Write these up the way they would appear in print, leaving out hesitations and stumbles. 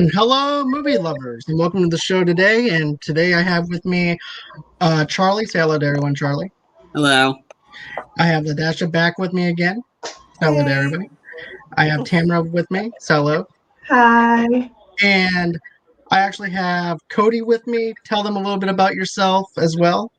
Hello, movie lovers, and welcome to the show today. And today I have with me Charlie. Say hello to everyone, Charlie. Hello. I have Ladasha back with me again. Hello to Hey. everybody. I have Tamara with me. Say hello. Hi. And I actually have Cody with me. Tell them a little bit about yourself as well.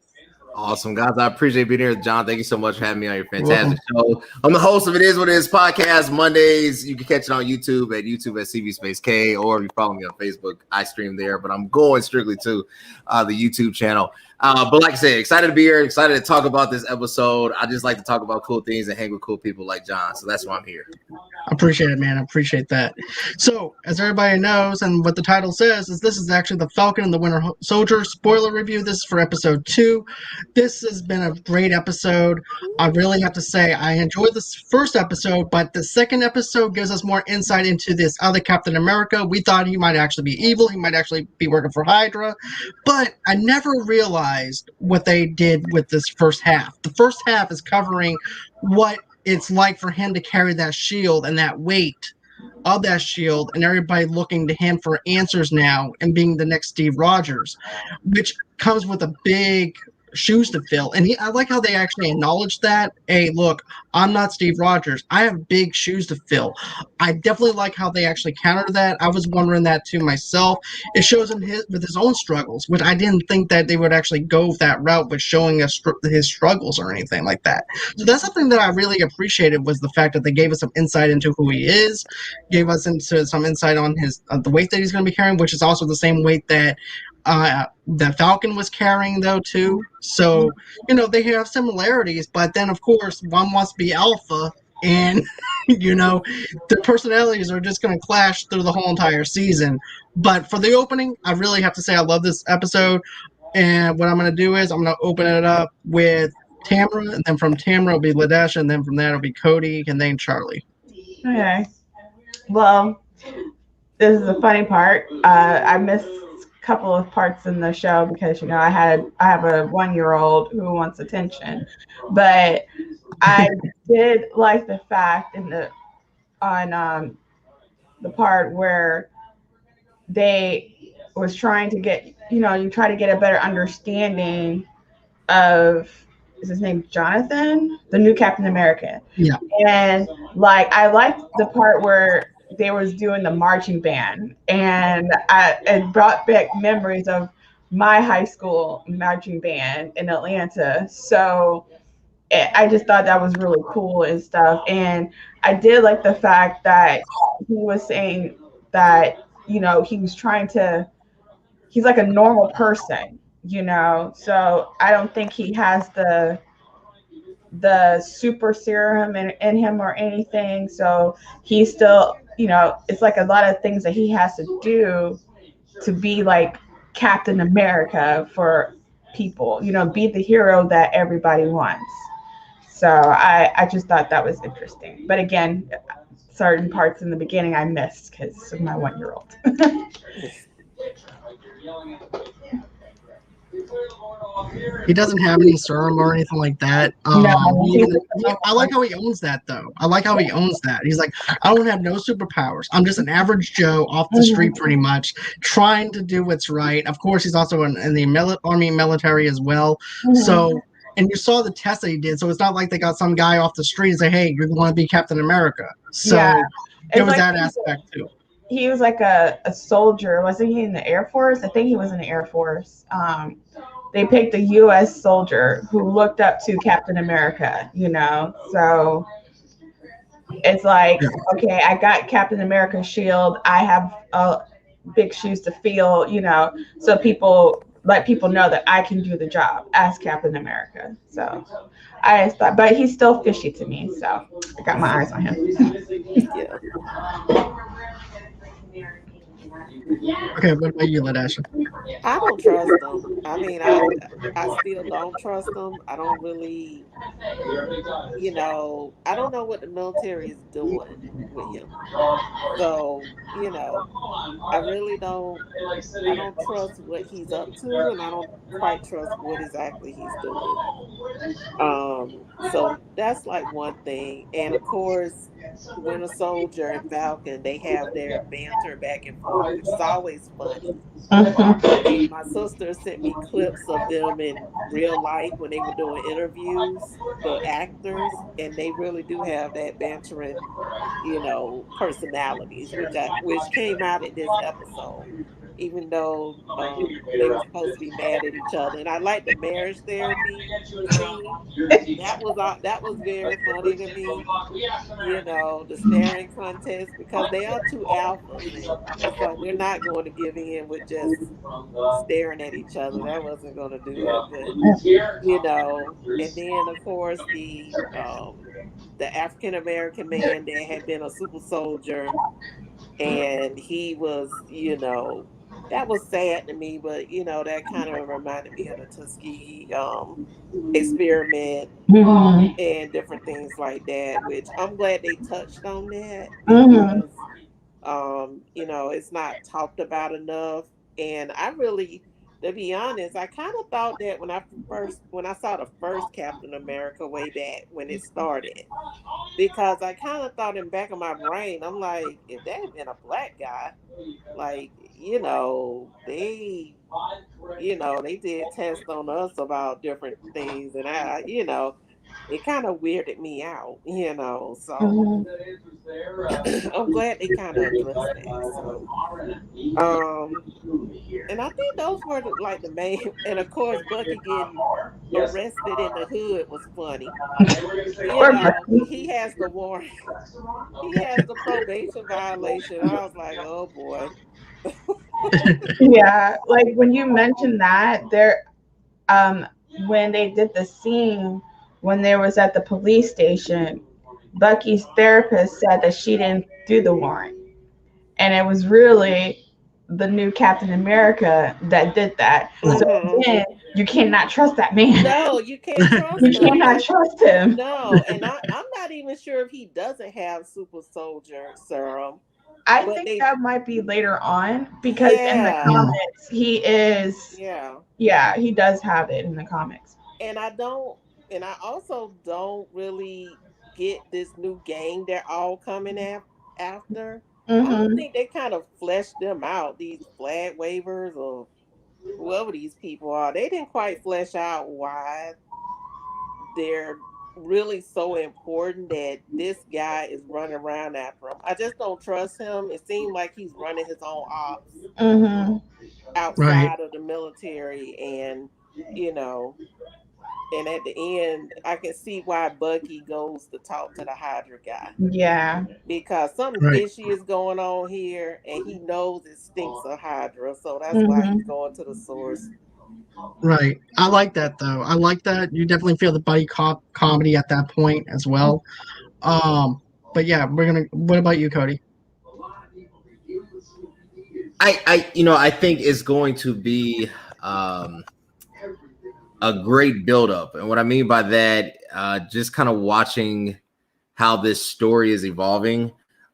Awesome, guys. I appreciate being here. John, thank you so much for having me on your Welcome. fantastic show. I'm the host of It Is What It Is podcast. Mondays, you can catch it on YouTube at CV Space K, or if you follow me on Facebook, I stream there. But I'm going strictly to the YouTube channel. But like I said, excited to be here, excited to talk about this episode. I just like to talk about cool things and hang with cool people like John. So that's why I'm here. I appreciate it, man. I appreciate that. So, as everybody knows, and what the title says, is this is actually the Falcon and the Winter Soldier spoiler review. This is for episode 2. This has been a great episode. I really have to say I enjoyed this first episode, but the second episode gives us more insight into this other Captain America. We thought he might actually be evil. He might actually be working for Hydra. But I never realized what they did with this first half. The first half is covering what it's like for him to carry that shield and that weight of that shield, and everybody looking to him for answers now and being the next Steve Rogers, which comes with a big shoes to fill. And I like how they actually acknowledge that. Hey, look, I'm not Steve Rogers. I have big shoes to fill. I definitely like how they actually counter that. I was wondering that too myself. It shows him with his own struggles, which I didn't think that they would actually go that route with showing us his struggles or anything like that. So that's something that I really appreciated, was the fact that they gave us some insight into who he is, gave us into some insight on his the weight that he's going to be carrying, which is also the same weight that Falcon was carrying, though, too. So, they have similarities, but then, of course, one wants to be alpha, and, their personalities are just going to clash through the whole entire season. But for the opening, I really have to say I love this episode, and what I'm going to do is I'm going to open it up with Tamara, and then from Tamara it'll be Ladasha, and then from that it'll be Cody, and then Charlie. Okay. Well, this is the funny part. I missed couple of parts in the show because I have a 1-year-old who wants attention, but I did like the fact on the part where they was trying to get you try to get a better understanding of, is his name Jonathan, the new Captain America. Yeah. And I liked the part where they was doing the marching band, and it brought back memories of my high school marching band in Atlanta. So I just thought that was really cool and stuff. And I did like the fact that he was saying that, he was he's like a normal person, so I don't think he has the super serum in him or anything. So he's still, it's like a lot of things that he has to do to be like Captain America for people, be the hero that everybody wants. So I just thought that was interesting. But again, certain parts in the beginning I missed because of my 1-year-old. He doesn't have any serum or anything like that. I like how he owns that, though. I like how he owns that. He's like, I don't have no superpowers. I'm just an average Joe off the street, pretty much, trying to do what's right. Of course, he's also in the Army military as well. Mm-hmm. So, and you saw the test that he did. So it's not like they got some guy off the street and say, hey, you want to be Captain America. So there was that aspect, too. He was like a soldier. Wasn't he in the Air Force? I think he was in the Air Force. They picked a U.S. soldier who looked up to Captain America, So it's like, okay, I got Captain America's shield. I have big shoes to fill, so let people know that I can do the job as Captain America. So I thought, but he's still fishy to me, so I got my eyes on him. Okay, what about you, Ladasha? I don't trust them. I mean, I still don't trust them. I don't really, I don't know what the military is doing with him. So, I really don't trust what he's up to, and I don't quite trust what exactly he's doing. So that's like one thing. And of course, Winter Soldier and Falcon, they have their banter back and forth. which is always funny. Mhm. And my sister sent me clips of them in real life when they were doing interviews, the actors, and they really do have that bantering, personalities, which came out in this episode. Even though they were supposed to be mad at each other, and I like the marriage therapy scene. That was very funny to me. The staring contest, because they are two alphas, and it's like they're not going to give in with just staring at each other. That wasn't going to do it. But and then of course the African American man that had been a super soldier, and he was, that was sad to me, but that kind of reminded me of the Tuskegee experiment Mhm. and different things like that, which I'm glad they touched on that, Mhm. because it's not talked about enough. And I really, to be honest, I kind of thought that when I saw the first Captain America way back when it started, because I kind of thought in the back of my brain, I'm like, if that had been a black guy, like, they did tests on us about different things, and it kind of weirded me out, so Mhm. I'm glad they kind of addressed that. So, um, and I think those were like the main, and of course, Bucky getting arrested in the hood was funny. Poor Bucky. He has the warrant, he has the probation violation. I was like, oh boy. Yeah, like when you mentioned that, um when they did the scene when they was at the police station, Bucky's therapist said that she didn't do the warrant. And it was really the new Captain America that did that. So Hmm. again, you cannot trust that man. No, you can't trust You him. cannot trust him. No, and I'm not even sure if he doesn't have super soldier serum, I but think that might be later on because in the yeah, comics he is, yeah. yeah, he does have it in the comics. And I also don't really get this new gang they're all coming after. I don't Mhm. think they kind of fleshed them out, these flag wavers or whoever these people are. They didn't quite flesh out why they're really so important that this guy is running around after him. I just don't trust him. It seemed like he's running his own ops Mhm. Right. outside of the military, and you know and at the end I can see why Bucky goes to talk to the Hydra guy, Yeah. because something Right. fishy is going on here, and he knows it stinks of Hydra, so that's why he's Mhm. going to the source. Right. I like that though. I like that. You definitely feel the buddy cop comedy at that point as well. Um, but yeah, we're gonna. What about you, Cody? I think it's going to be um, a great buildup, and what I mean by that, just kind of watching how this story is evolving.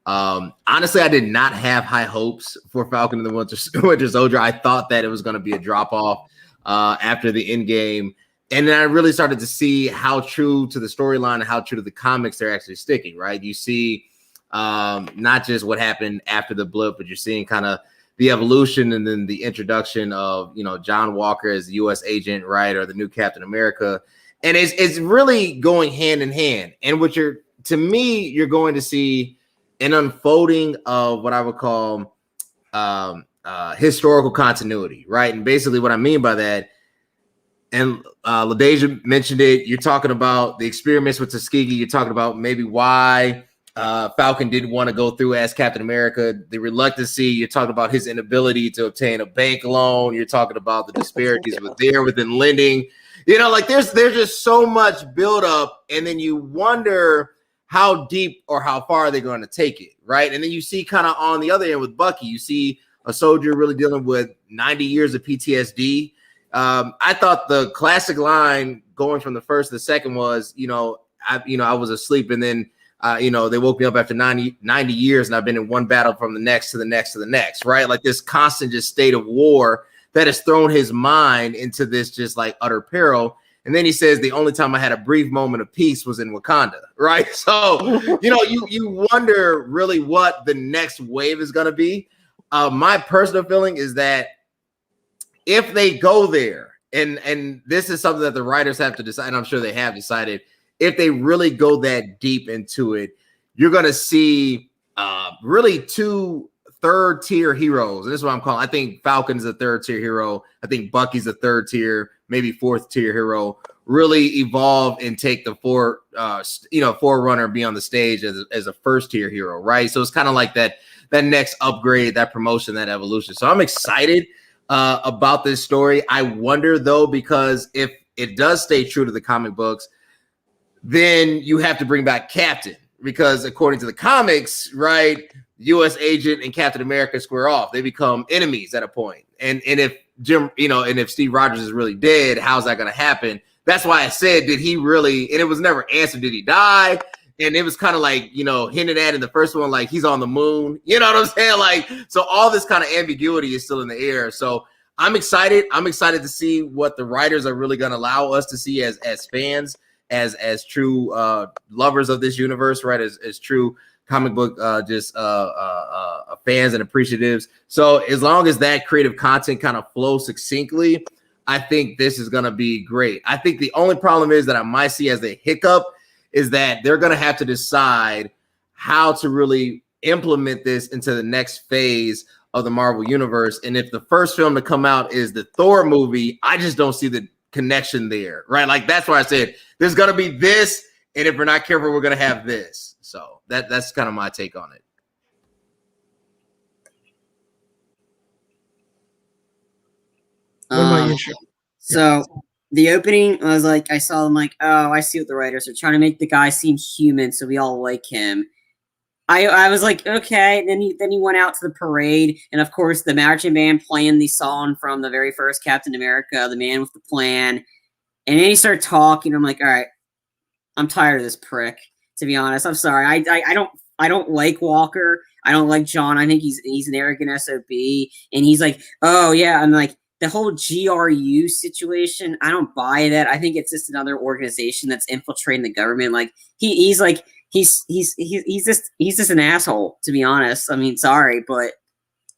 Honestly, I did not have high hopes for Falcon and the Winter Soldier. I thought that it was going to be a drop off after the end game. And then I really started to see how true to the storyline and how true to the comics they're actually sticking, right? You see not just what happened after the blip, but you're seeing kind of the evolution and then the introduction of, John Walker as the U.S. agent, right? Or the new Captain America. And it's really going hand in hand. And to me, you're going to see an unfolding of what I would call historical continuity, right? And basically what I mean by that, and LaDeja mentioned it, you're talking about the experiments with Tuskegee, you're talking about maybe why Falcon didn't want to go through as Captain America, the reluctancy, you're talking about his inability to obtain a bank loan, you're talking about the disparities within lending. Like there's just so much buildup, and then you wonder how deep or how far they're going to take it, right? And then you see kind of on the other end with Bucky, you see a soldier really dealing with 90 years of PTSD. I thought the classic line going from the first to the second was, I was asleep, and then they woke me up after 90 years, and I've been in one battle from the next to the next to the next, right? Like this constant just state of war that has thrown his mind into this just like utter peril. And then he says, the only time I had a brief moment of peace was in Wakanda, right? So, you wonder really what the next wave is going to be. My personal feeling is that if they go there, and this is something that the writers have to decide, and I'm sure they have decided, if they really go that deep into it, you're going to see really two third-tier heroes. And this is what I'm calling. I think Falcon's a third-tier hero. I think Bucky's a third-tier, maybe fourth-tier hero. Really evolve and take the forerunner, be on the stage as a first-tier hero, right? So it's kind of like that next upgrade, that promotion, that evolution. So I'm excited about this story. I wonder though, because if it does stay true to the comic books, then you have to bring back Captain, because according to the comics, right, U.S. Agent and Captain America square off. They become enemies at a point. And if if Steve Rogers is really dead, how's that going to happen? That's why I said, did he really? And it was never answered. Did he die? And it was kind of like, hinted at in the first one, like he's on the moon. You know what I'm saying? Like, so all this kind of ambiguity is still in the air. So I'm excited. I'm excited to see what the writers are really going to allow us to see as fans, as true lovers of this universe, right? As true comic book fans and appreciatives. So as long as that creative content kind of flows succinctly, I think this is going to be great. I think the only problem is that I might see as a hiccup is that they're going to have to decide how to really implement this into the next phase of the Marvel universe. And if the first film to come out is the Thor movie, I just don't see the connection there, right? Like, that's why I said there's going to be this, and if we're not careful, we're going to have this. So that's kind of my take on it. What about you, Sean? So the opening was like, I saw them like, oh, I see what the writers are trying to make the guy seem human, so we all like him. I was like, okay. And then he went out to the parade, and of course the marching band playing the song from the very first Captain America, The Man with the Plan. And then he started talking. I'm like, all right, I'm tired of this prick. To be honest, I'm sorry. I don't like Walker. I don't like John. I think he's an arrogant SOB. And he's like, oh yeah, I'm like, the whole GRU situation, I don't buy that. I think it's just another organization that's infiltrating the government. Like he's just an asshole, to be honest. I mean, sorry, but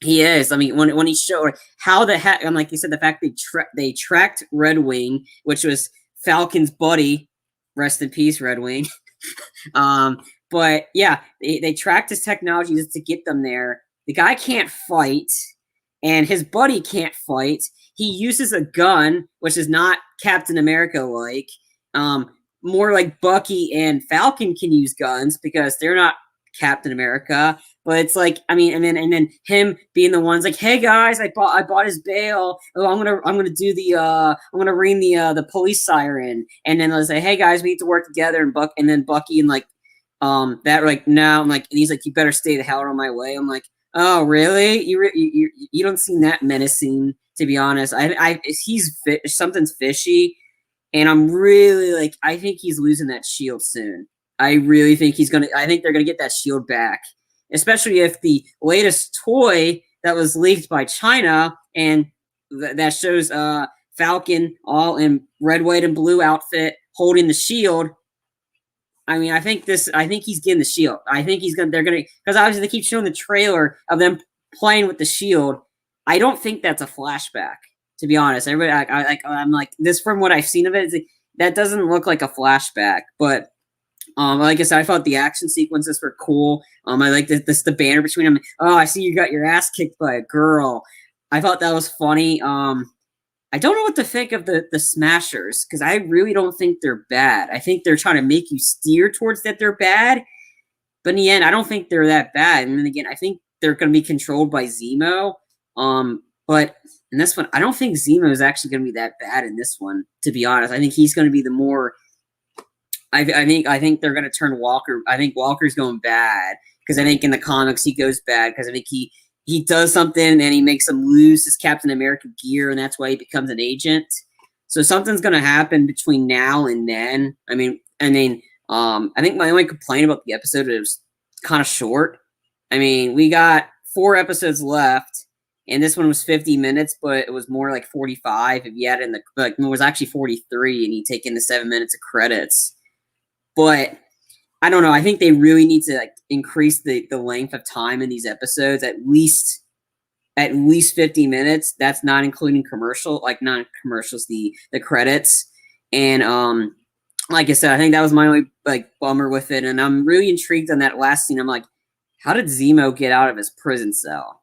he is. I mean, when he showed how the heck, I'm like you said, the fact they tracked Red Wing, which was Falcon's buddy. Rest in peace, Red Wing. But yeah, they tracked his technology just to get them there. The guy can't fight. And his buddy can't fight. He uses a gun, which is not Captain America-like. More like Bucky and Falcon can use guns because they're not Captain America. But it's like, I mean, and then him being the ones like, hey guys, I bought his bail. Oh, I'm gonna ring the police siren. And then I'll say, hey guys, we need to work together. And then Bucky and like that like, no, I'm like, and he's like, you better stay the hell out of my way. I'm like, oh, really? You don't seem that menacing, to be honest. Something's fishy, and I'm really like, I think he's losing that shield soon. I really think I think they're gonna get that shield back, especially if the latest toy that was leaked by China and that shows Falcon all in red, white, and blue outfit holding the shield. I mean, I think he's getting the shield. I think they're gonna, because obviously they keep showing the trailer of them playing with the shield. I don't think that's a flashback, to be honest. Everybody, I'm like, this from what I've seen of it, that doesn't look like a flashback. But like I said, I thought the action sequences were cool. I like the banner between them. Oh, I see you got your ass kicked by a girl. I thought that was funny. I don't know what to think of the Smashers, because I really don't think they're bad. I think they're trying to make you steer towards that they're bad. But in the end, I don't think they're that bad. And then again, I think they're going to be controlled by Zemo. But in this one, I don't think Zemo is actually going to be that bad in this one, to be honest. I think he's going to be the more... I think they're going to turn Walker... I think Walker's going bad, because I think in the comics he goes bad, because I think he does something and he makes him lose his Captain America gear, and that's why he becomes an agent. So something's going to happen between now and then. I think my only complaint about the episode is it was kind of short. I mean, we got 4 episodes left, and this one was 50 minutes, but it was more like 45 if you add in it was actually 43, and you take in the 7 minutes of credits. But I don't know. I think they really need to increase the length of time in these episodes, at least at least 50 minutes. That's not including not commercials, the credits. And like I said, I think that was my only bummer with it. And I'm really intrigued on that last scene. I'm like, how did Zemo get out of his prison cell?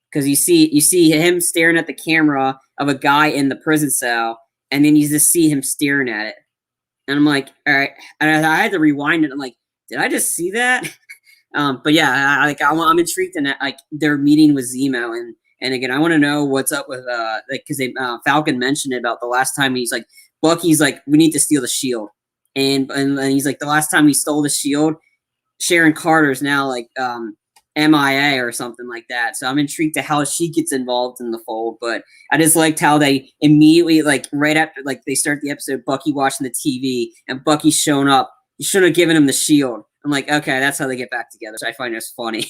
Because you see him staring at the camera of a guy in the prison cell, and then you just see him staring at it. And I'm like, all right. And I had to rewind it. I'm like, did I just see that? But yeah, I'm intrigued in that, their meeting with Zemo, and again, I want to know what's up with because Falcon mentioned it about the last time he's like, Bucky's like, we need to steal the shield, and he's like, the last time we stole the shield, Sharon Carter's now like MIA or something like that. So I'm intrigued to how she gets involved in the fold. But I just liked how they immediately, right after they start the episode, Bucky watching the TV and Bucky's showing up. You should have given him the shield. I'm like, okay, that's how they get back together. So I find this funny.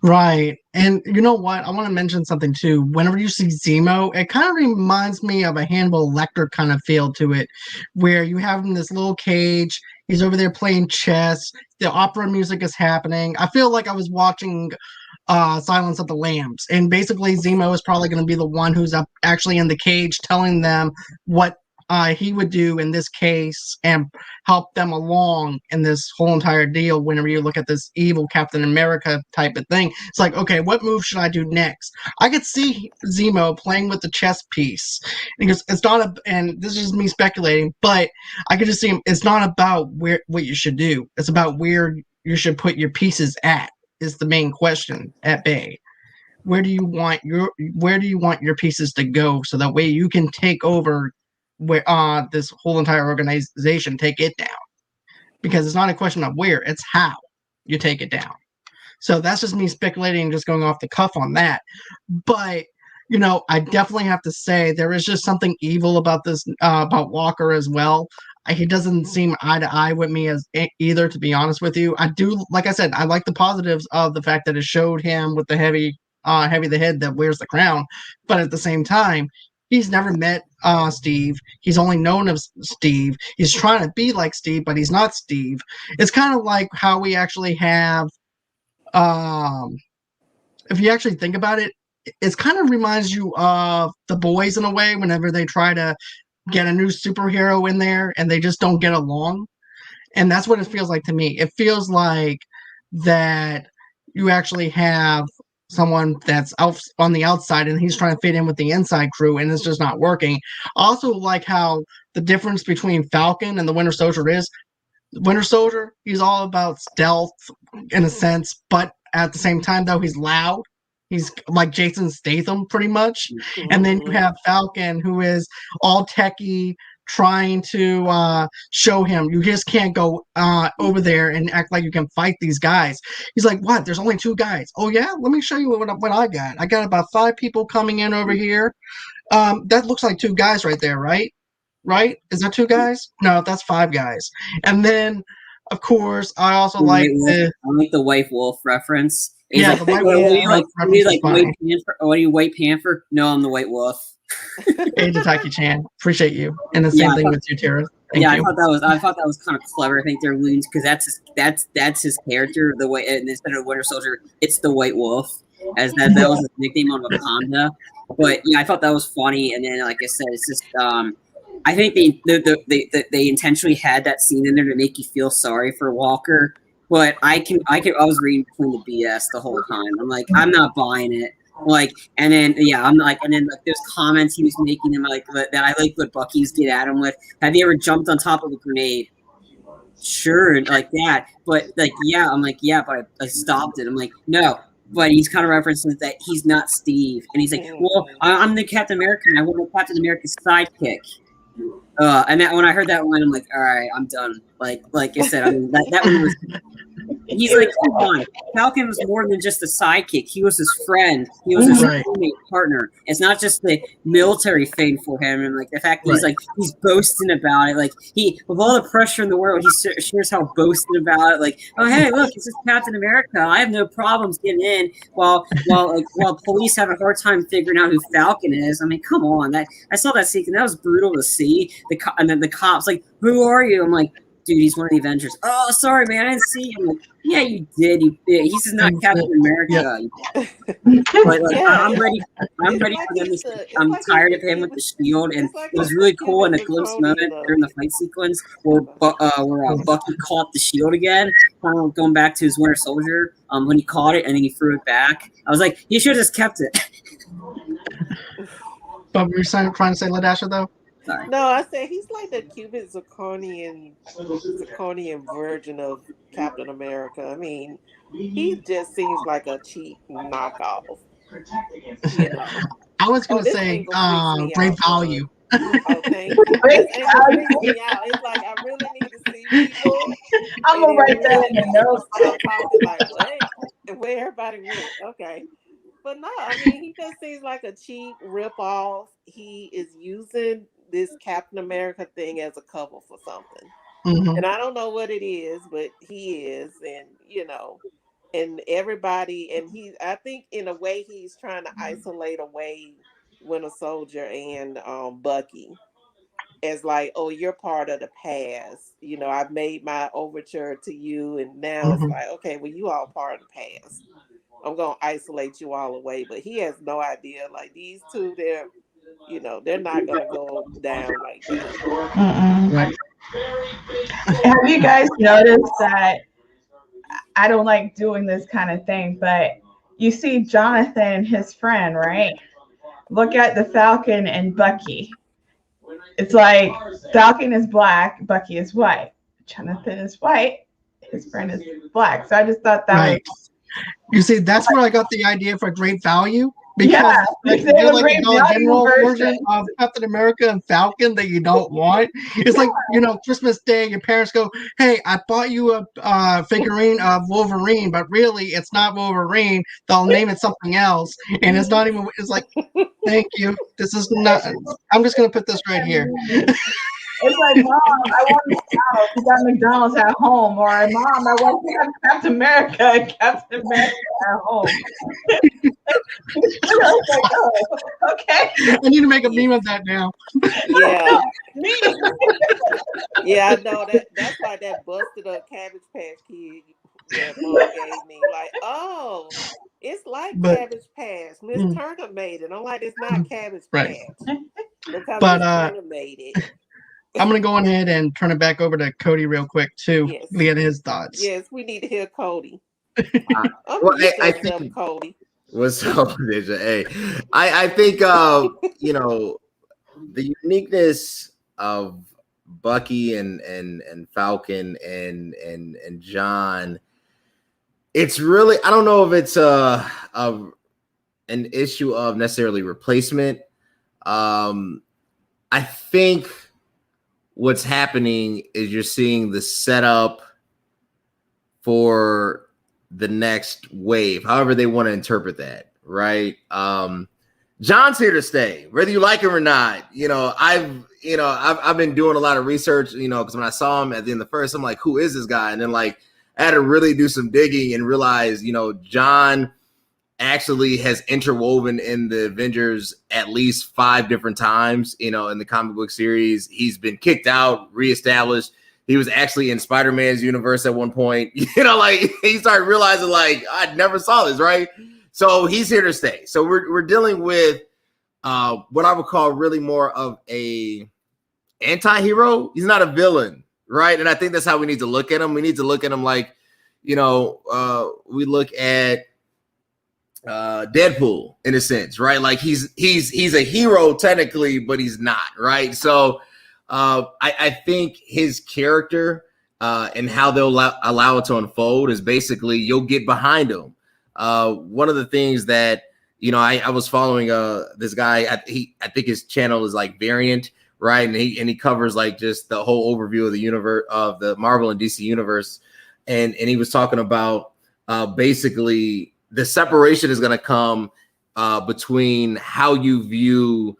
Right. And you know what? I want to mention something too. Whenever you see Zemo, it kind of reminds me of a Hannibal Lecter kind of feel to it, where you have him in this little cage. He's over there playing chess. The opera music is happening. I feel like I was watching Silence of the Lambs. And basically, Zemo is probably going to be the one who's up actually in the cage telling them what he would do in this case and help them along in this whole entire deal. Whenever you look at this evil Captain America type of thing, it's like, okay, what move should I do next? I could see Zemo playing with the chess piece because it's not and this is me speculating, but I could just see him. It's not about what you should do. It's about where you should put your pieces at. Is the main question at bay. Where do you want your pieces to go so that way you can take over where this whole entire organization, take it down, because it's not a question of where, it's how you take it down. So that's just me speculating, just going off the cuff on that. But I definitely have to say there is just something evil about this about Walker as well. He doesn't seem eye to eye with me as either, to be honest with you. I do, like I said, I like the positives of the fact that it showed him with the heavy the head that wears the crown, but at the same time, he's never met Steve. He's only known as Steve. He's trying to be like Steve, but he's not Steve. It's kind of like how we actually have, if you actually think about it, it kind of reminds you of The Boys in a way, whenever they try to get a new superhero in there and they just don't get along. And that's what it feels like to me. It feels like that you actually have someone that's out on the outside and he's trying to fit in with the inside crew and it's just not working. I also like how the difference between Falcon and the Winter Soldier is Winter Soldier, he's all about stealth in a sense, but at the same time though, he's loud. He's like Jason Statham pretty much. Mm-hmm. And then you have Falcon, who is all techie, trying to show him you just can't go over there and act like you can fight these guys. He's like, what? There's only 2 guys. Oh yeah, let me show you what I got. I got about 5 people coming in over here. That looks like 2 guys right there, right? Is that 2 guys? No, that's 5 guys. And then, of course, I also like the White Wolf reference. He's the White Wolf. What are you, White Panther? No, I'm the White Wolf. Hey, Taki Chan, appreciate you. And the same thing with you, Tara. Thank you. I thought that was kind of clever. I think they're alluding because that's his character. The way, and instead of Winter Soldier, it's the White Wolf, as that was his nickname on Wakanda. But yeah, I thought that was funny. And then, like I said, it's just I think they intentionally had that scene in there to make you feel sorry for Walker. But I was reading between the BS the whole time. I'm like, I'm not buying it. And then there's comments he was making him that I like what Bucky's get at him with. Have you ever jumped on top of a grenade? Sure, like that. But yeah, I'm like, yeah, but I stopped it. I'm like, no. But he's kind of referencing that he's not Steve, and he's like, well, I'm the Captain America. I want the Captain America's sidekick. And that when I heard that line, I'm like, all right, I'm done. Like I said, I mean that one was. He's like, come on, Falcon was more than just a sidekick. He was his friend. He was his teammate, partner. It's not just the military thing for him, and the fact that he's boasting about it. He, with all the pressure in the world, he shares how boasting about it. Oh hey, look, it's just Captain America. I have no problems getting in. While police have a hard time figuring out who Falcon is. I mean, come on, I saw that scene and that was brutal to see. And then the cops who are you? I'm like, dude, he's one of the Avengers. Oh, sorry, man, I didn't see him. Like, yeah, you did. He's just not Captain America. Yeah. But like, Yeah, I'm ready. I'm it's ready like for them he's to. the- it's I'm like tired he's of him the with the shield, and it's like it was he's really the cool in a Kevin glimpse Draconian moment of- during the fight sequence where Bucky caught the shield again, kind of going back to his Winter Soldier. When he caught it and then he threw it back, I was like, he should have just kept it. But we're trying to say Ladasha though. Sorry. No, I said he's like the Cuban zirconian version of Captain America. I mean, he just seems like a cheap knockoff. You know. I was gonna this say angle freaks me great out, value. Oh, thank you. This angle freaks me out. It's like I really need to see people. I'm gonna write that in the notes. Start talking like what? Where everybody went? Okay. But no, I mean, he just seems like a cheap rip-off. He is using this Captain America thing as a cover for something. Mhm. And I don't know what it is, but he is. And, and everybody, and I think in a way he's trying to isolate away Winter Soldier and Bucky as like, oh, you're part of the past. I've made my overture to you, and now it's like, okay, well, you all part of the past. I'm gonna isolate you all away, but he has no idea. Like these two, they're not gonna go down like that. Right. Have you guys noticed that I don't like doing this kind of thing, but you see Jonathan and his friend, right? Look at the Falcon and Bucky. It's like Falcon is black, Bucky is white. Jonathan is white, his friend is black. So I just thought that Right. was. You see, that's where I got the idea for great value. Because Yeah, they're like great a Dollar value General version version. of Captain America and Falcon that you don't want. It's like, Christmas Day, your parents go, hey, I bought you a figurine of Wolverine, but really it's not Wolverine. They'll name it something else. And it's not even, it's like, thank you. This is not, I'm just going to put this right here. It's like, Mom, I want McDonald's. You got McDonald's at home. Or, Mom, I want to have Captain America and Captain America at home. I was like, oh, okay. I need to make a meme of that now. Yeah. Me. Yeah, I know that's like that busted up Cabbage Patch Kid that Mom gave me. Like, oh, it's like Cabbage Patch. Miss Turner made it. I'm like, it's not Cabbage Patch. Because Miss Turner made it. I'm going to go ahead and turn it back over to Cody real quick, too, to get his thoughts. Yes, we need to hear Cody. I think, Cody. What's up, Ninja? Hey, I think, the uniqueness of Bucky and Falcon and John, it's really, I don't know if it's an issue of necessarily replacement. I think what's happening is you're seeing the setup for the next wave, however they want to interpret that, right? John's here to stay, whether you like him or not. I've been doing a lot of research, because when I saw him at the end of the first, I'm like, who is this guy? And then I had to really do some digging and realize, John actually has interwoven in the Avengers at least 5 different times, in the comic book series. He's been kicked out, reestablished. He was actually in Spider-Man's universe at one point. He started realizing, I never saw this, right? So he's here to stay. So we're dealing with what I would call really more of a anti-hero. He's not a villain, right? And I think that's how we need to look at him. We need to look at him like, we look at Deadpool in a sense, right? Like he's a hero technically, but he's not, right? So I think his character and how they'll allow it to unfold is basically you'll get behind him. One of the things that I was following this guy. I think his channel is like Variant, right? And he covers just the whole overview of the universe of the Marvel and DC universe, and he was talking about basically the separation is going to come between how you view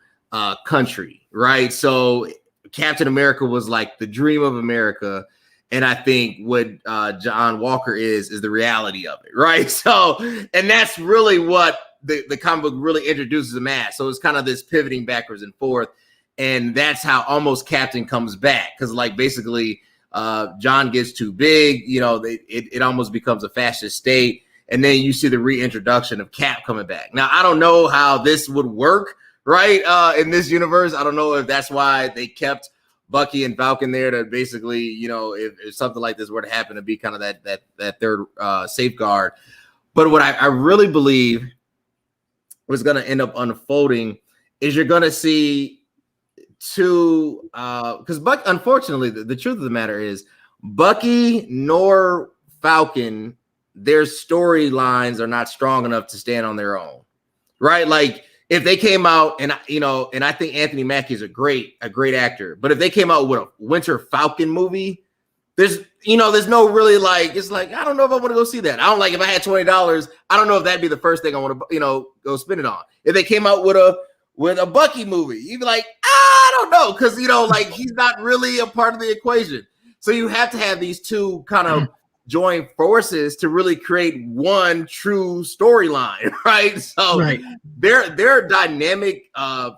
country, right? So Captain America was like the dream of America. And I think what John Walker is the reality of it, right? So, and that's really what the comic book really introduces him as. So it's kind of this pivoting backwards and forth. And that's how almost Captain comes back. Because basically John gets too big, it almost becomes a fascist state. And then you see the reintroduction of Cap coming back. Now, I don't know how this would work, right? In this universe, I don't know if that's why they kept Bucky and Falcon there to basically, if something like this were to happen, to be kind of that third safeguard. But what I really believe was going to end up unfolding is you're going to see two, because unfortunately, the truth of the matter is Bucky nor Falcon, their storylines are not strong enough to stand on their own, right? Like if they came out and I think Anthony Mackie is a great actor, but if they came out with a Winter Falcon movie, there's no really it's like, I don't know if I want to go see that. I don't if I had $20, I don't know if that'd be the first thing I want to, go spend it on. If they came out with a Bucky movie, you'd be like, I don't know. Cause he's not really a part of the equation. So you have to have these two kind of join forces to really create one true storyline, right? So their dynamic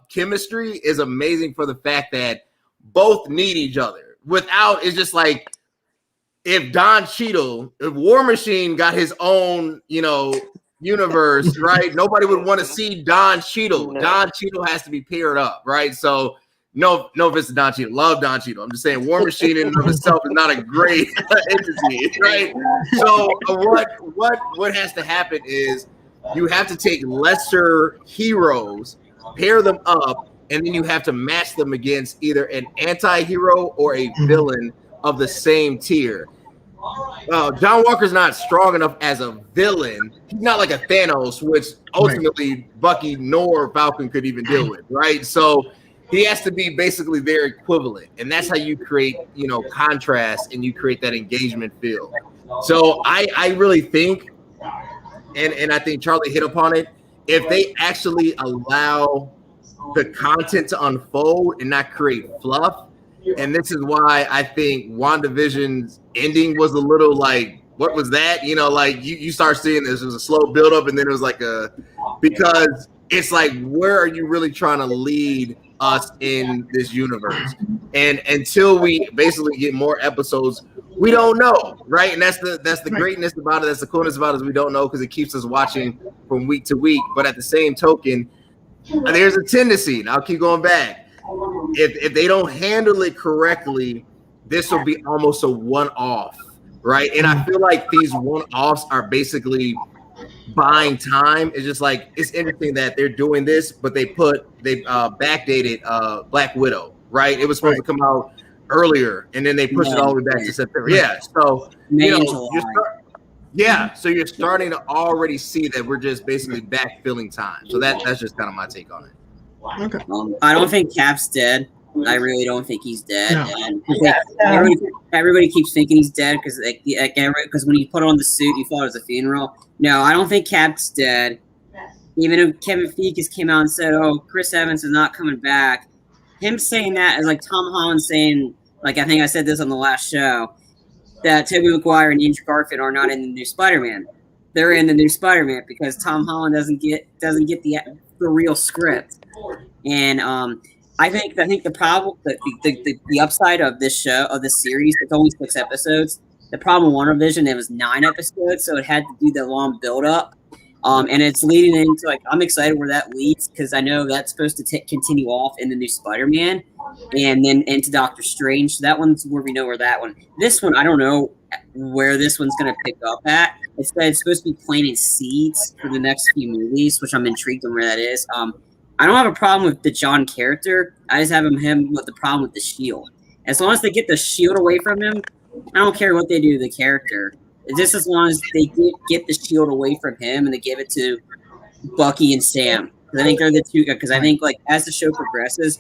chemistry is amazing for the fact that both need each other. Without, it's just like if Don Cheadle, if War Machine got his own, universe, right? Nobody would want to see Don Cheadle. Don Cheadle has to be paired up, right? So no offense to Don Cheadle. Love Don Cheadle. I'm just saying War Machine in and of itself is not a great entity, right? So what has to happen is you have to take lesser heroes, pair them up, and then you have to match them against either an anti-hero or a villain of the same tier. John Walker's not strong enough as a villain. He's not like a Thanos, which ultimately Bucky nor Falcon could even deal with, right? So he has to be basically their equivalent, and that's how you create, contrast and you create that engagement feel. So I really think, and I think Charlie hit upon it, if they actually allow the content to unfold and not create fluff, and this is why I think WandaVision's ending was a little what was that? You start seeing this was a slow buildup, and then it was because it's where are you really trying to lead us in this universe? And until we basically get more episodes, we don't know, right? And that's the greatness about it. That's the coolness about it, is we don't know, because it keeps us watching from week to week. But at the same token, there's a tendency, and I'll keep going back. If they don't handle it correctly, this will be almost a one-off, right? And I feel like these one-offs are basically buying time. It's just it's interesting that they're doing this, but they backdated Black Widow, right? It was supposed to come out earlier, and then they pushed it all the way back to September. Yeah, so so you're starting to already see that we're just basically backfilling time. So that's just kind of my take on it. Okay. I don't think Cap's dead. I really don't think he's dead. No. And everybody keeps thinking he's dead because when he put on the suit, he thought it was a funeral. No, I don't think Cap's dead. Even if Kevin Feige came out and said, "Oh, Chris Evans is not coming back," him saying that is like Tom Holland saying, I think I said this on the last show, that Tobey Maguire and Andrew Garfield are not in the new Spider-Man. They're in the new Spider-Man because Tom Holland doesn't get the real script. And I think the problem, the upside of this show, of this series, it's only 6 episodes. The problem with WandaVision, it was 9 episodes, so it had to do the long build up. And it's leading into I'm excited where that leads, because I know that's supposed to continue off in the new Spider-Man and then into Doctor Strange. So that one's where we know where that one. This one, I don't know where this one's going to pick up at. It's supposed to be planting seeds for the next few movies, which I'm intrigued on where that is. I don't have a problem with the John character. I just have him with the problem with the shield. As long as they get the shield away from him, I don't care what they do to the character. Just as long as they get the shield away from him and they give it to Bucky and Sam. I think they're the two, because I think as the show progresses,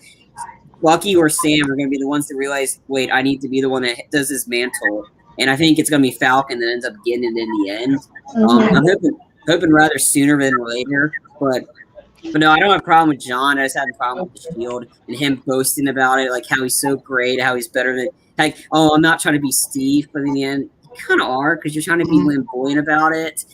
Bucky or Sam are going to be the ones that realize, wait, I need to be the one that does this mantle. And I think it's going to be Falcon that ends up getting it in the end. I'm hoping rather sooner than later, but no, I don't have a problem with John. I just have a problem with the shield and him boasting about it, how he's so great, how he's better than I'm not trying to be Steve, but in the end, you kind of are, because you're trying to be flamboyant about it.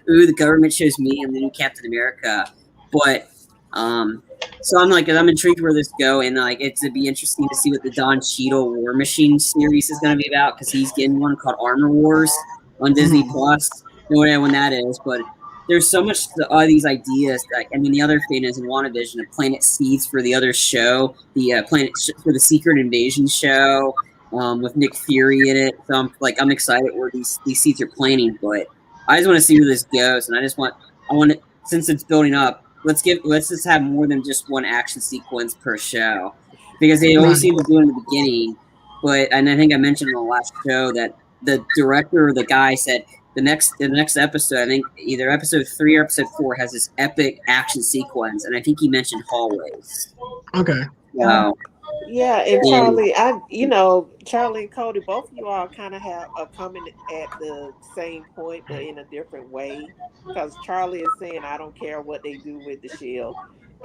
Ooh, the government chose me, I'm the new Captain America. But So I'm intrigued where this go, and like it's be interesting to see what the Don Cheadle War Machine series is going to be about, because he's getting one called Armor Wars on Disney Plus. No idea when that is, but there's so much these ideas. Like, I mean, the other thing is in WandaVision, the Planet Seeds for the other show, the for the Secret Invasion show, with Nick Fury in it. So I'm excited where these seeds are planting, but I just want to see where this goes, and I want it, since it's building up. Let's just have more than just one action sequence per show, because they always seem to do it in the beginning. And I think I mentioned in the last show that the director or the guy said the next episode, I think either episode 3 or episode 4, has this epic action sequence, and I think he mentioned hallways. Okay. So, yeah, and Charlie and Cody, both of you all kind of are coming at the same point, but in a different way. Because Charlie is saying, I don't care what they do with the shield.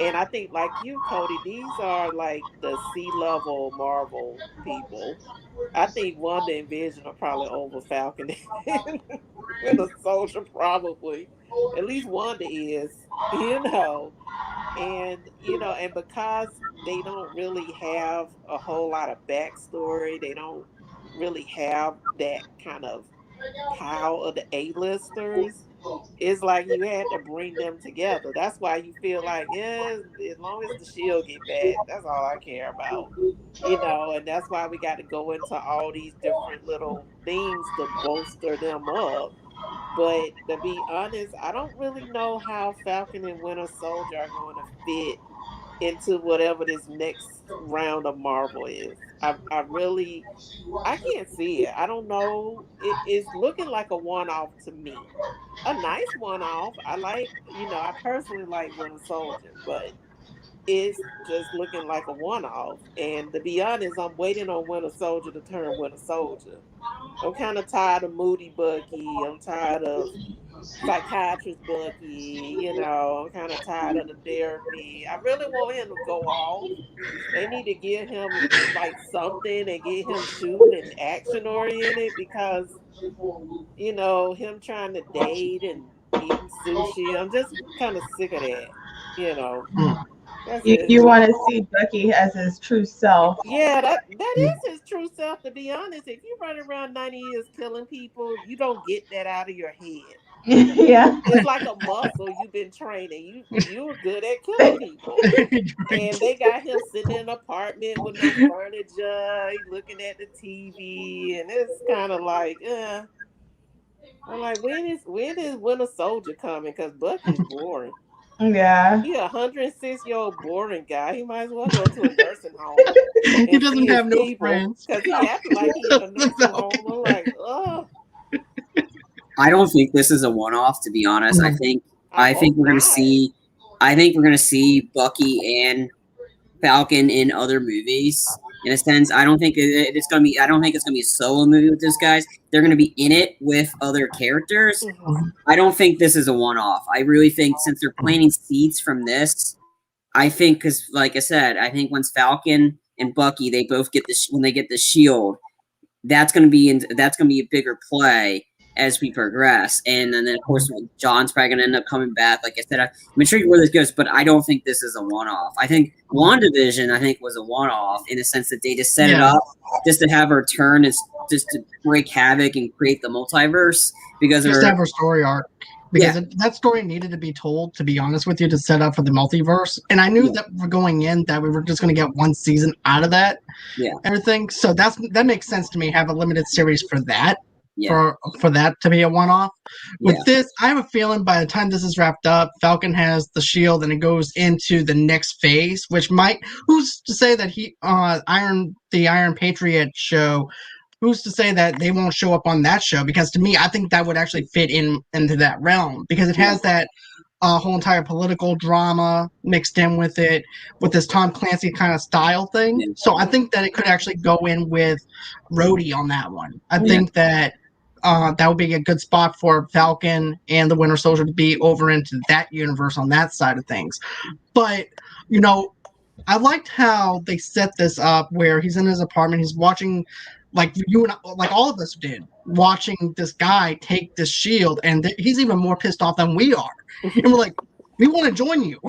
And I think, like you, Cody, these are like the C-level Marvel people. I think Wanda and Vision are probably over Falcon and Winter Soldier, probably. At least Wanda is. And because they don't really have a whole lot of backstory, they don't really have that kind of power of the A-listers. It's like you had to bring them together. That's why you feel like, yeah, as long as the shield get back, that's all I care about. And that's why we got to go into all these different little things to bolster them up. But to be honest, I don't really know how Falcon and Winter Soldier are going to fit into whatever this next round of Marvel is. I can't see it. I don't know. It's looking like a one-off to me. A nice one-off. I personally like Winter Soldier, but it's just looking like a one-off. And to be honest, I'm waiting on Winter Soldier to turn Winter Soldier. I'm kind of tired of Moody Bucky. I'm tired of Psychiatrist Bucky. I'm kind of tired of the therapy. I really want him to go off. They need to give him like something and get him shooting and action oriented, because him trying to date and eating sushi. I'm just kind of sick of that. That's it. You want to see Bucky as his true self. Yeah, that is his true self. To be honest, if you run around 90 years killing people, you don't get that out of your head. Yeah, it's like a muscle you've been training. You're good at killing people, and they got him sitting in an apartment with no furniture, looking at the TV, and it's kind of like, I'm like, when is Winter Soldier coming? Because Bucky's boring. Yeah. He's 106-year-old boring guy. He might as well go to a nursing home. He doesn't have no friends. Because he acting like he's in a nursing home. I'm like, oh. I don't think this is a one-off, to be honest. I think we're gonna see Bucky and Falcon in other movies. In a sense, I don't think it's gonna be a solo movie with those guys. They're gonna be in it with other characters. Mm-hmm. I don't think this is a one-off. I really think, since they're planting seeds from this, I think, because like I said, I think once Falcon and Bucky, they both get when they get the shield, that's gonna be a bigger play as we progress. And then of course, John's probably going to end up coming back. Like I said, I'm intrigued where this goes, but I don't think this is a one-off. I think WandaVision, was a one-off in the sense that they just set it up just to have her turn, and just to break havoc and create the multiverse, because just to have her story arc. Because that story needed to be told, to be honest with you, to set up for the multiverse. And I knew that we're going in, that we were just going to get one season out of that. Yeah. Everything. So that makes sense to me, have a limited series for that. Yeah. For that to be a one-off. With this, I have a feeling by the time this is wrapped up, Falcon has the shield and it goes into the next phase, which who's to say that the Iron Patriot show, who's to say that they won't show up on that show? Because to me, I think that would actually fit into that realm, because it has that whole entire political drama mixed in with it, with this Tom Clancy kind of style thing. Yeah. So I think that it could actually go in with Rhodey on that one. I think that that would be a good spot for Falcon and the Winter Soldier to be over into that universe on that side of things. But, I liked how they set this up where he's in his apartment, he's watching, like you and I, like all of us did, watching this guy take this shield, and he's even more pissed off than we are. And we're like, we want to join you.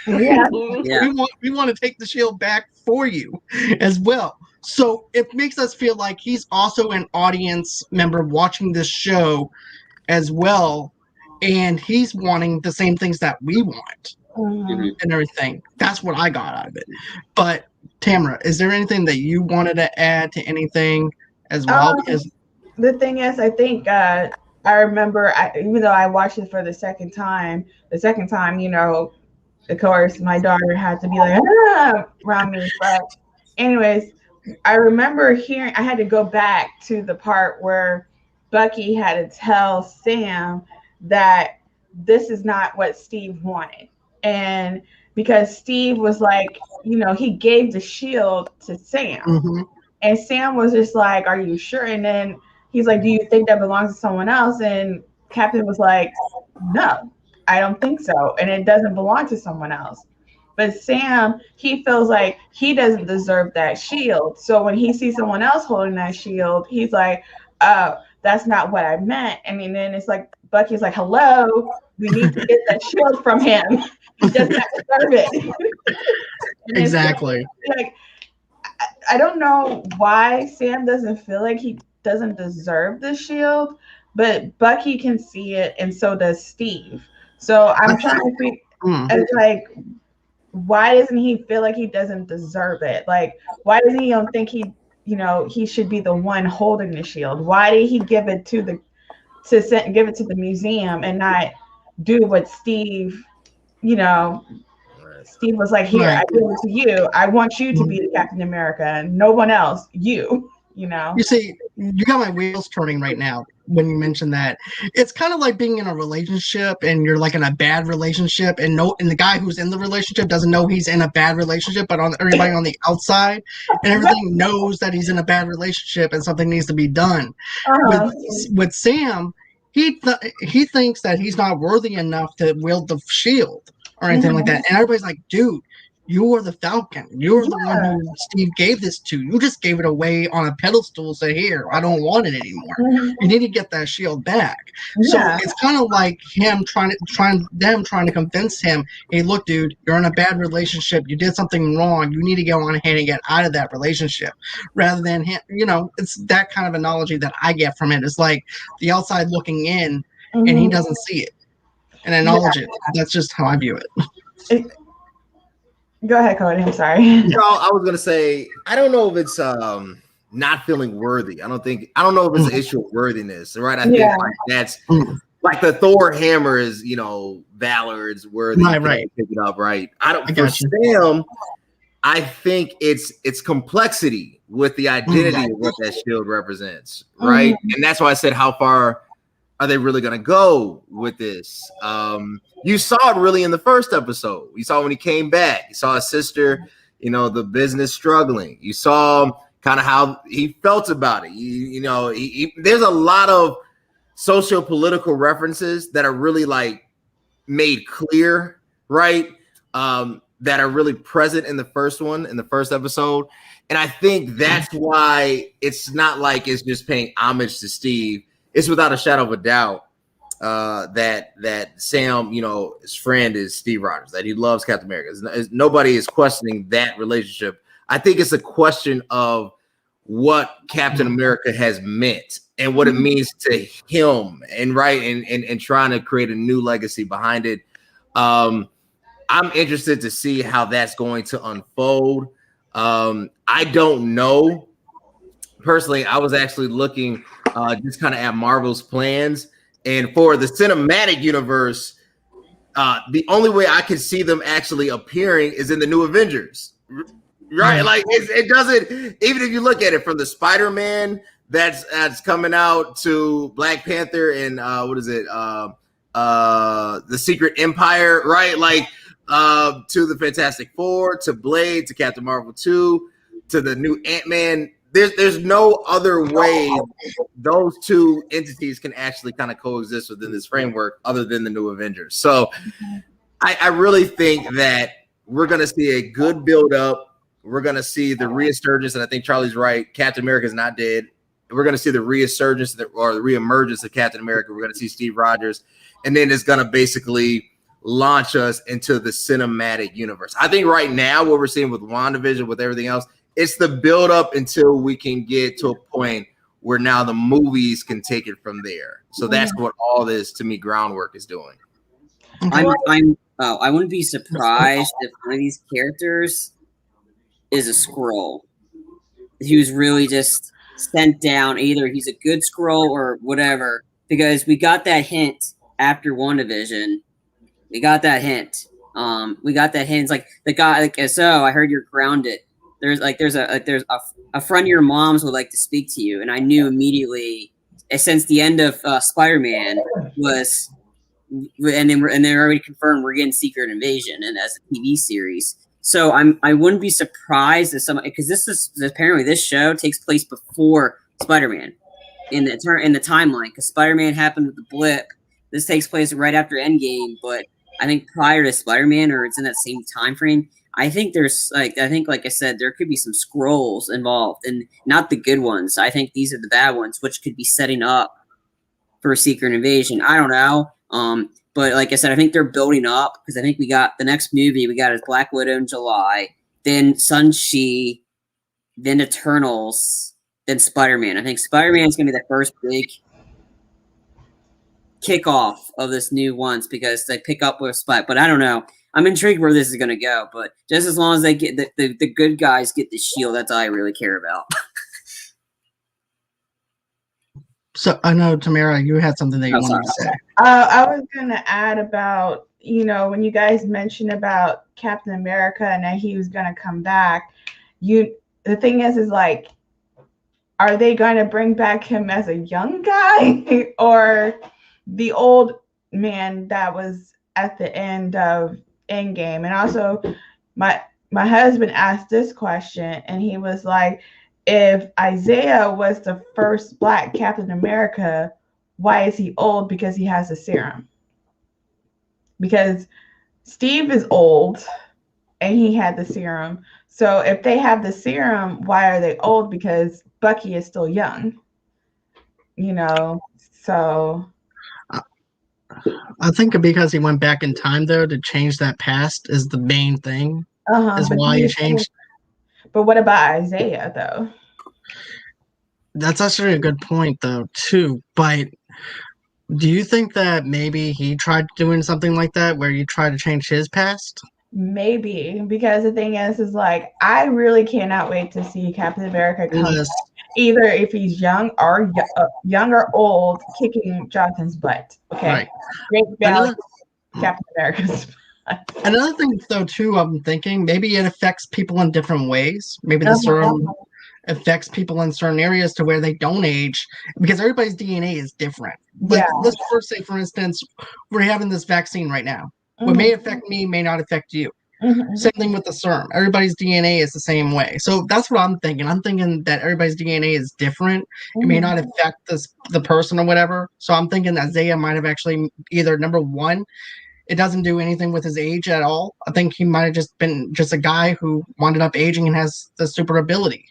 Yeah. Yeah. we want to take the shield back for you as well. So it makes us feel like he's also an audience member watching this show as well, and he's wanting the same things that we want Mhm. and everything. That's what I got out of it. But Tamara, is there anything that you wanted to add to anything as well? Because The thing is, I think I remember, even though I watched it for the second time, you know, of course, my daughter had to be like around me. But anyways, I remember hearing, I had to go back to the part where Bucky had to tell Sam that this is not what Steve wanted. And because Steve was like, you know, he gave the shield to Sam. mhm. And Sam was just like, "Are you sure?" And then he's like, "Do you think that belongs to someone else?" And Captain was like, "No, I don't think so. And it doesn't belong to someone else." But Sam, he feels like he doesn't deserve that shield. So when he sees someone else holding that shield, he's like, "Oh, that's not what I meant." I mean, then it's like Bucky's like, "Hello, we need to get that shield from him. He does not deserve it." And Exactly. it's like I don't know why Sam doesn't feel like he doesn't deserve the shield, but Bucky can see it, and so does Steve. So I'm trying to think, Mm. it's like, why doesn't he feel like he doesn't deserve it? Like, why doesn't he don't think he, you know, he should be the one holding the shield? Why did he give it to give it to the museum and not do what Steve, you know, Steve was like, "Here, I Right. give it to you. I want you to be the Captain America, and no one else. You know." You see, you got my wheels turning right now when you mention that. It's kind of like being in a relationship and you're like in a bad relationship, and the guy who's in the relationship doesn't know he's in a bad relationship, but everybody on the outside and everything knows that he's in a bad relationship and something needs to be done. Uh-huh. With Sam, he thinks that he's not worthy enough to wield the shield or anything like that, and everybody's like, "Dude, you are the Falcon. You're the one who Steve gave this to. You just gave it away on a pedestal. Say, here, I don't want it anymore. You need to get that shield back." So Yeah. it's kind of like him trying to convince him, "Hey, look, dude, you're in a bad relationship. You did something wrong. You need to go on ahead and get out of that relationship." Rather than him, it's that kind of analogy that I get from it. It's like the outside looking in, and he doesn't see it and acknowledge it. That's just how I view it. Go ahead, Cody. I'm sorry. I was gonna say, I don't know if it's not feeling worthy. I don't know if it's an issue of worthiness, right? I think like that's like the Thor hammer is, valor, it's worthy. Right. Pick it up, right? For got you. Sam, I think it's complexity with the identity of what that shield represents, right? And that's why I said, how far are they really going to go with this? You saw it really in the first episode. You saw when he came back. You saw his sister, the business struggling. You saw kind of how he felt about it. There's a lot of socio-political references that are really like made clear, right? That are really present in the first episode. And I think that's why it's not like it's just paying homage to Steve. It's without a shadow of a doubt that Sam, his friend is Steve Rogers, that he loves Captain America. Nobody is questioning that relationship. I think it's a question of what Captain America has meant and what it means to him, and trying to create a new legacy behind it. I'm interested to see how that's going to unfold. I don't know. Personally, I was actually looking just kind of at Marvel's plans, and for the cinematic universe, the only way I could see them actually appearing is in the new Avengers, right? Like it doesn't. Even if you look at it from the Spider-Man that's coming out to Black Panther and the Secret Empire, right? Like to the Fantastic Four, to Blade, to Captain Marvel 2, to the new Ant-Man. There's no other way those two entities can actually kind of coexist within this framework other than the new Avengers. So I really think that we're going to see a good build up. We're going to see the resurgence, and I think Charlie's right. Captain America is not dead. We're going to see the resurgence or the reemergence of Captain America. We're going to see Steve Rogers, and then it's going to basically launch us into the cinematic universe. I think right now what we're seeing with WandaVision, with everything else, it's the build up until we can get to a point where now the movies can take it from there. So that's what all this, to me, groundwork is doing. I wouldn't be surprised if one of these characters is a Skrull. He was really just sent down. Either he's a good Skrull or whatever, because we got that hint after WandaVision. We got that hint. It's like the guy, like, so I heard you're grounded. There's a friend of your mom's would like to speak to you, and I knew immediately, since the end of Spider-Man was, and they're already confirmed we're getting Secret Invasion and as a TV series. So I wouldn't be surprised if someone, because apparently this show takes place before Spider-Man in the timeline, because Spider-Man happened with the blip. This takes place right after Endgame, but I think prior to Spider-Man, or it's in that same time frame. I think like I said, there could be some Skrulls involved, and not the good ones. I think these are the bad ones, which could be setting up for a Secret Invasion. I don't know. But like I said, I think they're building up, because I think we got the next movie we got is Black Widow in July, then Shang-Chi, then Eternals, then Spider-Man. I think Spider-Man is going to be the first big kickoff of this new ones, because they pick up with Spike. But I don't know. I'm intrigued where this is going to go. But just as long as they get the good guys get the shield, that's all I really care about. So I know, Tamara, you had something that you wanted to say. I was going to add about, when you guys mentioned about Captain America and that he was going to come back, the thing is like, are they going to bring back him as a young guy or the old man that was at the end of Endgame? And also, my husband asked this question, and he was like, if Isaiah was the first Black Captain America, why is he old? Because he has a serum. Because Steve is old and he had the serum. So if they have the serum, why are they old? Because Bucky is still young. So I think because he went back in time, though, to change that past is the main thing. Is why he changed. But what about Isaiah, though? That's actually a good point, though, too. But do you think that maybe he tried doing something like that, where you try to change his past? Maybe, because the thing is like, I really cannot wait to see Captain America come back, either if he's young or old, kicking Jonathan's butt. Okay, right. Great value, Captain America's butt. Another thing, though, too, I'm thinking maybe it affects people in different ways. Maybe the serum affects people in certain areas to where they don't age, because everybody's DNA is different. Like, let's first say, for instance, we're having this vaccine right now. What may affect me may not affect you. Same thing with the serum. Everybody's DNA is the same way. So that's what I'm thinking. I'm thinking that everybody's DNA is different. It may not affect the person or whatever. So I'm thinking Isaiah might have actually either, number one, it doesn't do anything with his age at all. I think he might have just been just a guy who wound up aging and has the super ability,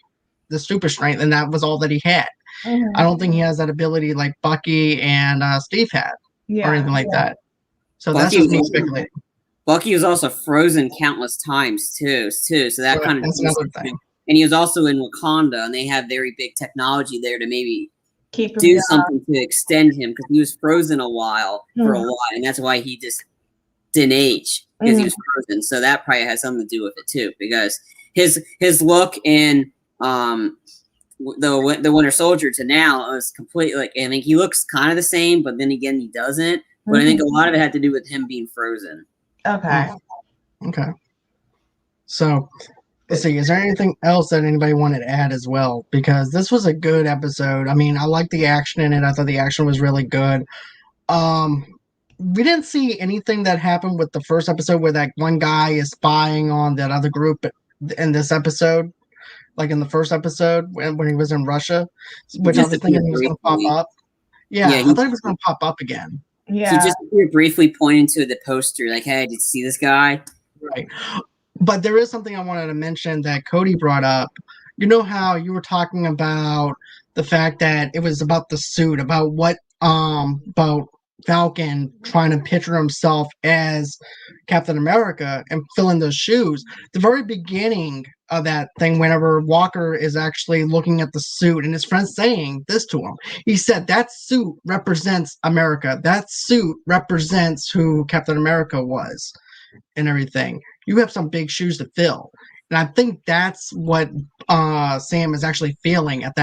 the super strength, and that was all that he had. I don't think he has that ability like Bucky and Steve had, or anything like that. So Bucky, that's just me speculating. Bucky was also frozen countless times too. So that kind of that's another thing. And he was also in Wakanda, and they have very big technology there to maybe do something to extend him, because he was frozen a while for a while, and that's why he just didn't age, because he was frozen. So that probably has something to do with it too, because his look in the Winter Soldier to now is completely like, I think he looks kind of the same, but then again he doesn't. But I think a lot of it had to do with him being frozen. Okay. So let's see. Is there anything else that anybody wanted to add as well? Because this was a good episode. I mean, I liked the action in it. I thought the action was really good. We didn't see anything that happened with the first episode where that one guy is spying on that other group in this episode. Like in the first episode when he was in Russia, which I was thinking he was going to pop up. Yeah, I thought he was going to pop up again. Yeah. He just briefly pointed to the poster, like, hey, did you see this guy? Right. But there is something I wanted to mention that Cody brought up. You know how you were talking about the fact that it was about the suit, about what about Falcon trying to picture himself as Captain America and fill in those shoes. The very beginning of that thing, whenever Walker is actually looking at the suit and his friend's saying this to him, he said, that suit represents America. That suit represents who Captain America was and everything. You have some big shoes to fill. And I think that's what Sam is actually feeling at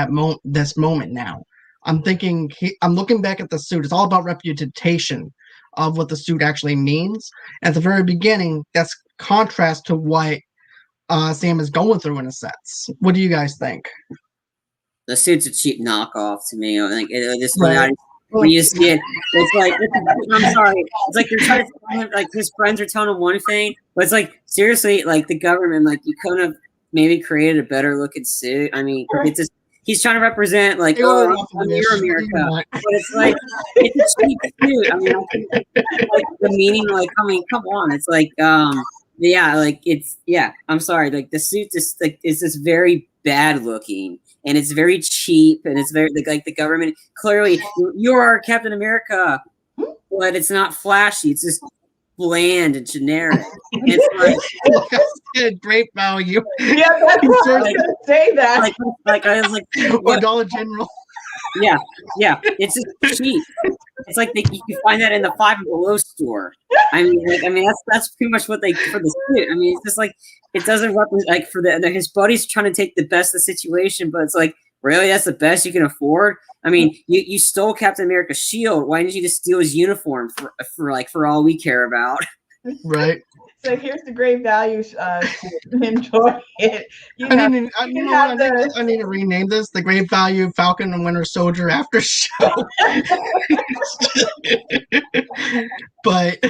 this moment now. I'm thinking, I'm looking back at the suit. It's all about reputation of what the suit actually means. At the very beginning, that's contrast to what Sam is going through in a sense. What do you guys think? The suit's a cheap knockoff to me. Like Right. when you see it, it's like I'm sorry. It's like they're trying to tell him, like his friends are telling him one thing, but it's like seriously, like the government, like you couldn't have maybe created a better looking suit. I mean, it's just he's trying to represent like you're America, but it's like it's a cheap suit. I mean, like the meaning, like I mean, come on, it's like yeah, like it's yeah. I'm sorry, like the suit just like is just very bad looking. And it's very cheap, and it's very like the government. Clearly, you are Captain America, but it's not flashy. It's just bland and generic. And it's like great value. Yeah, that's what I was gonna say. That like I was like, or Dollar General. Yeah, it's just cheap. It's like you can find that in the Five and Below store. I mean, that's pretty much what they for the suit. I mean, it's just like it doesn't represent like for his buddy's trying to take the best of the situation, but it's like really that's the best you can afford. I mean, you stole Captain America's shield. Why didn't you just steal his uniform for all we care about? Right. So here's the great value. Enjoy it. I need to rename this the Great Value Falcon and Winter Soldier after show. But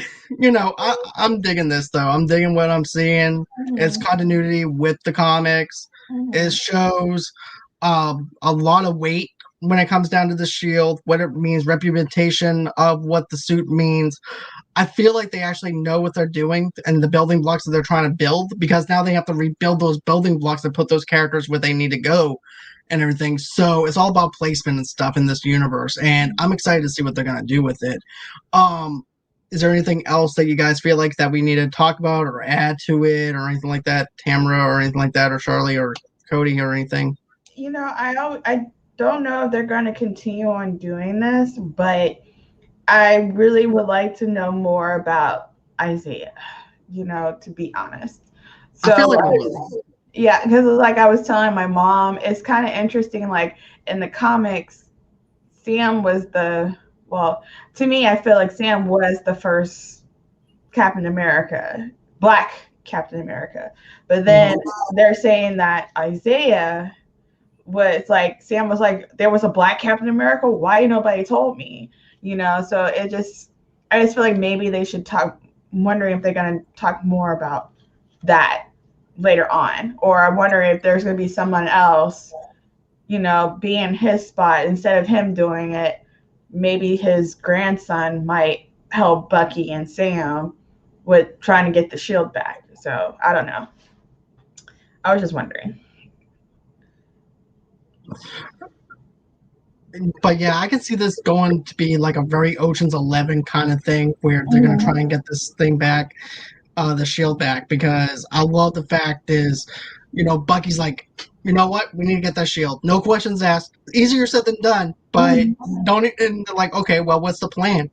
I'm digging this though. I'm digging what I'm seeing. Mm-hmm. It's continuity with the comics. Mm-hmm. It shows a lot of weight when it comes down to the shield, what it means, representation of what the suit means. I feel like they actually know what they're doing and the building blocks that they're trying to build, because now they have to rebuild those building blocks and put those characters where they need to go and everything. So it's all about placement and stuff in this universe, and I'm excited to see what they're going to do with it. Is there anything else that you guys feel like that we need to talk about or add to it or anything like that, Tamara, or anything like that, or Charlie or Cody or anything? I don't know if they're going to continue on doing this, but I really would like to know more about Isaiah, to be honest. So, I feel like yeah, because like I was telling my mom, it's kind of interesting. Like in the comics, Sam was to me, I feel like Sam was the first Captain America, Black Captain America. But then they're saying that Isaiah was like, Sam was like, there was a Black Captain America. Why nobody told me? So I just feel like maybe they should talk. I'm wondering if they're going to talk more about that later on, or I'm wondering if there's going to be someone else, be in his spot instead of him doing it. Maybe his grandson might help Bucky and Sam with trying to get the shield back. So I don't know. I was just wondering. But yeah, I can see this going to be like a very Ocean's 11 kind of thing where they're going to try and get this thing back, the shield back, because I love the fact is, Bucky's like, you know what? We need to get that shield. No questions asked. Easier said than done, but and they're like, okay, well, what's the plan?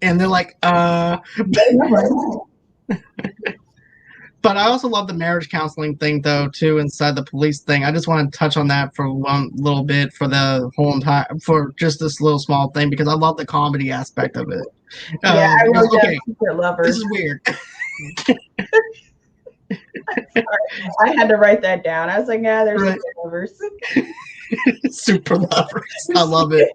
And they're like, But I also love the marriage counseling thing, though, too, inside the police thing. I just want to touch on that for one little bit for the whole entire, for just this little small thing, because I love the comedy aspect of it. Yeah, I wrote okay, Secret Lovers. This is weird. I had to write that down. I was like, yeah, there's Super Lovers. Super Lovers. I love it.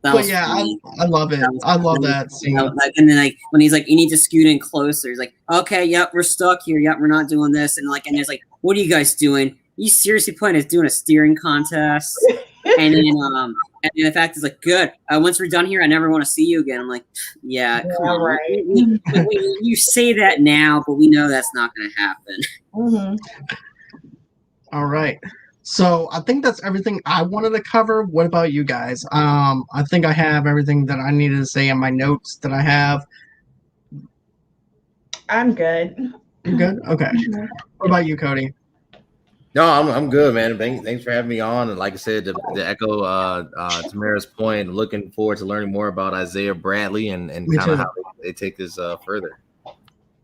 But yeah, I love it. I love that scene. And then like when he's like, you need to scoot in closer. He's like, okay, yep, we're stuck here. Yep, we're not doing this. And like, and there's like, what are you guys doing? You seriously planning on doing a steering contest? And then the fact is like, good. Once we're done here, I never want to see you again. I'm like, yeah, come on. Right. You say that now, but we know that's not going to happen. All right. So I think that's everything I wanted to cover. What about you guys? I think I have everything that I needed to say in my notes that I have. I'm good. You good? Okay. Mhm. What about you, Cody? No, I'm good, man. Thanks for having me on. And like I said, to echo Tamara's point, looking forward to learning more about Isaiah Bradley and Me kind of too. how they take this further.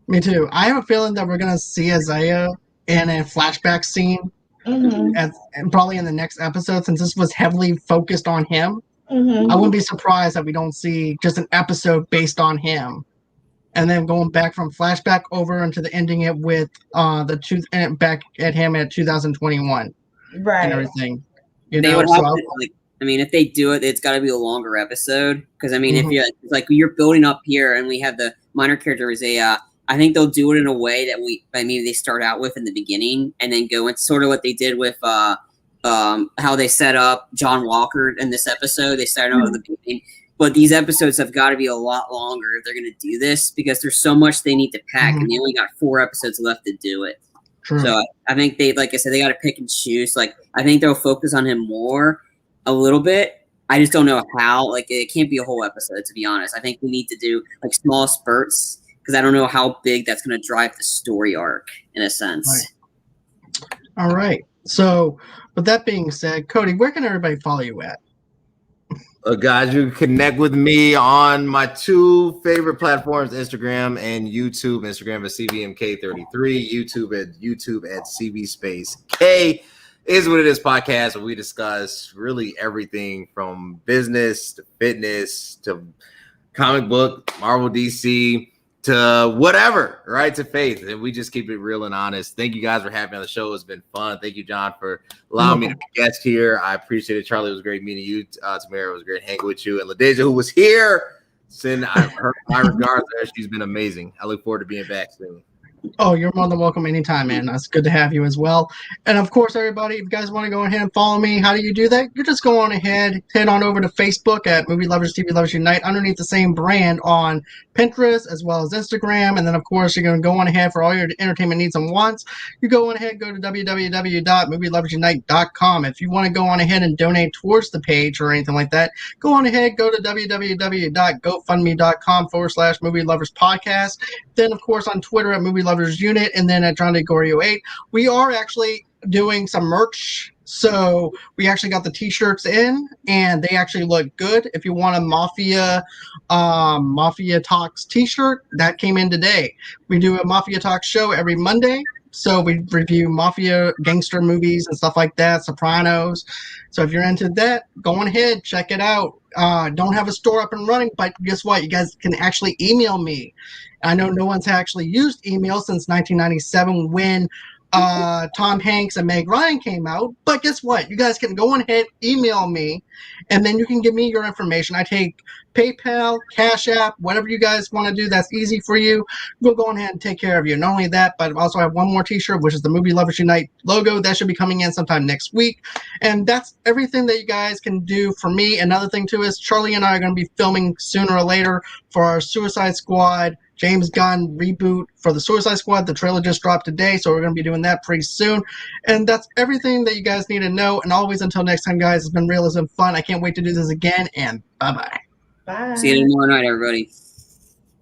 Me too. I have a feeling that we're gonna see Isaiah in a flashback scene, Mhm. and probably in the next episode, since this was heavily focused on him. I Mhm. wouldn't be surprised that we don't see just an episode based on him, and then going back from flashback over into the ending it with back at him at 2021 and Right. everything. They would So have to, like, I mean, if they do it, it's got to be a longer episode. Because I mean, if Mhm. you like, you're building up here, and we have the minor character Isaiah. I think they'll do it in a way that they start out with in the beginning, and then go into sort of what they did with how they set up John Walker in this episode. They started out at the beginning, but these episodes have got to be a lot longer if they're going to do this, because there's so much they need to pack, and they only got 4 episodes left to do it. True. So I think like I said, they got to pick and choose. Like, I think they'll focus on him more a little bit. I just don't know how. Like, it can't be a whole episode, to be honest. I think we need to do like small spurts, because I don't know how big that's going to drive the story arc in a sense. Right. All right. So with that being said, Cody, where can everybody follow you at? Guys, you can connect with me on my 2 favorite platforms, Instagram and YouTube. Instagram at CVMK33, YouTube at CV Space K. Is What It Is podcast, where we discuss really everything from business to fitness to comic book, Marvel, DC, to whatever, right? To faith. And we just keep it real and honest. Thank you guys for having me on the show. It's been fun. Thank you, John, for allowing me to be a guest here. I appreciate it. Charlie, it was great meeting you. Tamara, it was great hanging with you. And LaDeja, who was here, send her my regards there. She's been amazing. I look forward to being back soon. Oh, you're more than welcome anytime, man. That's good to have you as well. And of course, everybody, if you guys want to go ahead and follow me, how do you do that? You just go on ahead, head on over to Facebook at Movie Lovers TV Lovers Unite underneath the same brand on Pinterest as well as Instagram. And then, of course, you're going to go on ahead for all your entertainment needs and wants. You go on ahead, go to www.movieloversunite.com. If you want to go on ahead and donate towards the page or anything like that, go on ahead, go to www.gofundme.com/Movie Lovers Podcast. Then, of course, on Twitter at Movie Lovers Unit, and then at John DeGorio 8. We are actually doing some merch. So we actually got the t-shirts in, and they actually look good. If you want a Mafia Talks t-shirt, that came in today. We do a Mafia Talks show every Monday. So we review mafia gangster movies and stuff like that, Sopranos. So if you're into that, go on ahead, check it out. Don't have a store up and running, but guess what? You guys can actually email me. I know no one's actually used email since 1997 when Tom Hanks and Meg Ryan came out. But guess what? You guys can go on ahead, email me, and then you can give me your information. I take PayPal, Cash App, whatever you guys want to do that's easy for you. We'll go on ahead and take care of you. Not only that, but I also have one more t-shirt, which is the Movie Lovers Unite logo. That should be coming in sometime next week. And that's everything that you guys can do for me. Another thing, too, is Charlie and I are going to be filming sooner or later for our Suicide Squad James Gunn reboot for the Suicide Squad. The trailer just dropped today, so we're going to be doing that pretty soon. And that's everything that you guys need to know. And always, until next time, guys, it's been real, it's been fun. I can't wait to do this again, and bye-bye. Bye. See you tomorrow night, everybody.